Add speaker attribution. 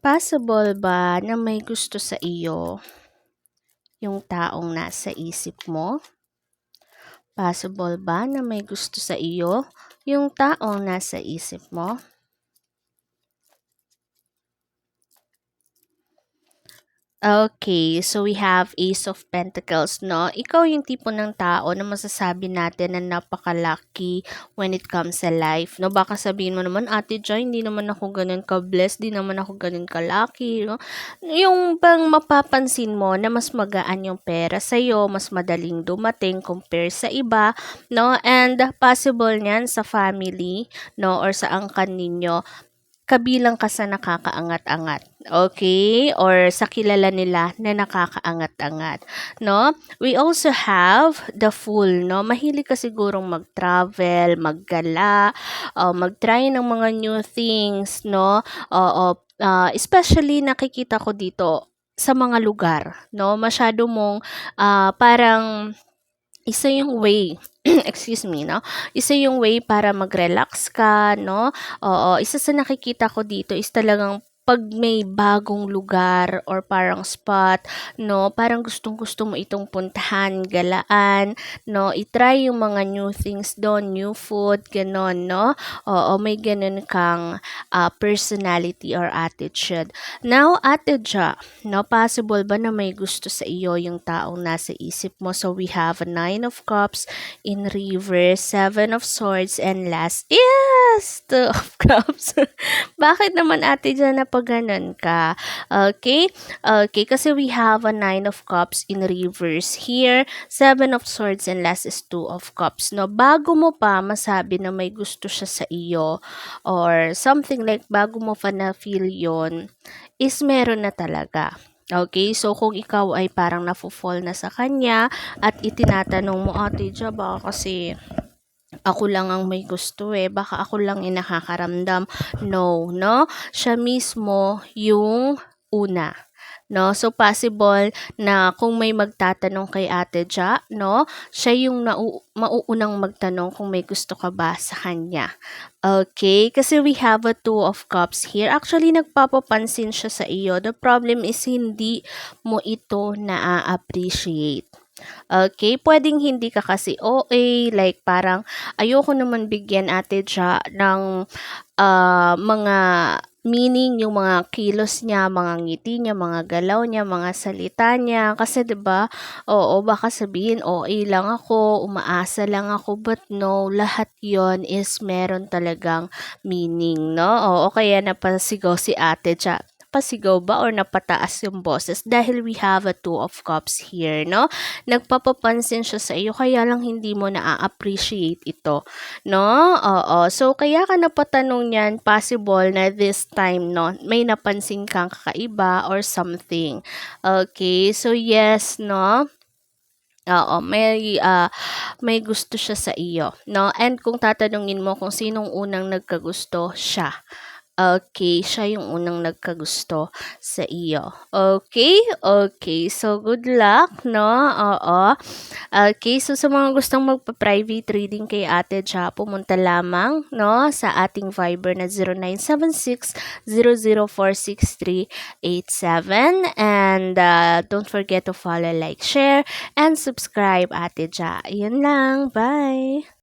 Speaker 1: Possible ba na may gusto sa iyo yung taong nasa isip mo? Possible ba na may gusto sa iyo yung taong nasa isip mo? Okay, so we have Ace of Pentacles, no? Ikaw yung tipo ng tao na masasabi natin na napaka-lucky when it comes sa life, no? Baka sabihin mo naman, Ate Joy, hindi naman ako ganun ka-blessed, di naman ako ganun ka-lucky, no? Yung bang mapapansin mo na mas magaan yung pera sa'yo, mas madaling dumating compare sa iba, no? And possible niyan sa family, no? Or sa angkan ninyo, kabilang ka sa nakakaangat-angat. Okay? Or sa kilala nila na nakakaangat-angat. No? We also have the Fool. No? Mahilig ka sigurong mag-travel, maggala, mag-try ng mga new things. No? Oo, especially nakikita ko dito sa mga lugar. No? Masyado mong parang isa yung way excuse me, no? Isa yung way para mag-relax ka, no? Oo, isa sa nakikita ko dito is talagang pag may bagong lugar or parang spot, no, parang gustong-gusto mo itong puntahan, galaan, no, itry yung mga new things doon, new food, ganon, no? Oo, may ganon kang personality or attitude. Now, Ate Ja, no, possible ba na may gusto sa iyo yung taong nasa isip mo? So, we have a 9 of Cups in reverse, 7 of Swords, and last, yes, 2 of Cups. Bakit naman Ate Jan na pag ganun ka? Okay? Okay, kasi we have a 9 of Cups in reverse here, 7 of Swords, and last is 2 of Cups. No, bago mo pa masabi na may gusto siya sa iyo, or something like bago mo pa na-feel yon is meron na talaga. Okay, so kung ikaw ay parang nafo-fall na sa kanya at itinatanong mo, Ate Ja, baka kasi ako lang ang may gusto baka ako lang yung nakakaramdam. No, no? Siya mismo yung una. No? So, possible na kung may magtatanong kay Ate Ja, no? Siya yung mauunang magtanong kung may gusto ka ba sa kanya. Okay, kasi we have a 2 of Cups here. Actually, nagpapapansin siya sa iyo. The problem is hindi mo ito na-appreciate. Okay, pwedeng hindi ka kasi OA, like parang ayoko naman bigyan Ate Ja ng mga meaning yung mga kilos niya, mga ngiti niya, mga galaw niya, mga salita niya. Kasi 'di ba? Oo, baka sabihin OA lang ako, umaasa lang ako, but no, lahat 'yon is meron talagang meaning, no? Oo, kaya napasigaw si Ate Ja. Napasigaw ba or napataas yung boses dahil we have a 2 of Cups here, no? Nagpapapansin siya sa iyo kaya lang hindi mo na-appreciate ito, no? Oo. So, kaya ka napatanong niyan, possible na this time, no, may napansin kang kakaiba or something. Okay, so yes, no? Oo, may gusto siya sa iyo, no? And kung tatanungin mo kung sinong unang nagkagusto, siya. Okay, siya yung unang nagkagusto sa iyo. Okay? Okay. So, good luck, no? Oo. Okay, so sa mga gustong magpa-private reading kay Ate Ja, pumunta lamang, no, sa ating Viber na 0976-0046387. And don't forget to follow, like, share, and subscribe, Ate Ja. Yun lang. Bye!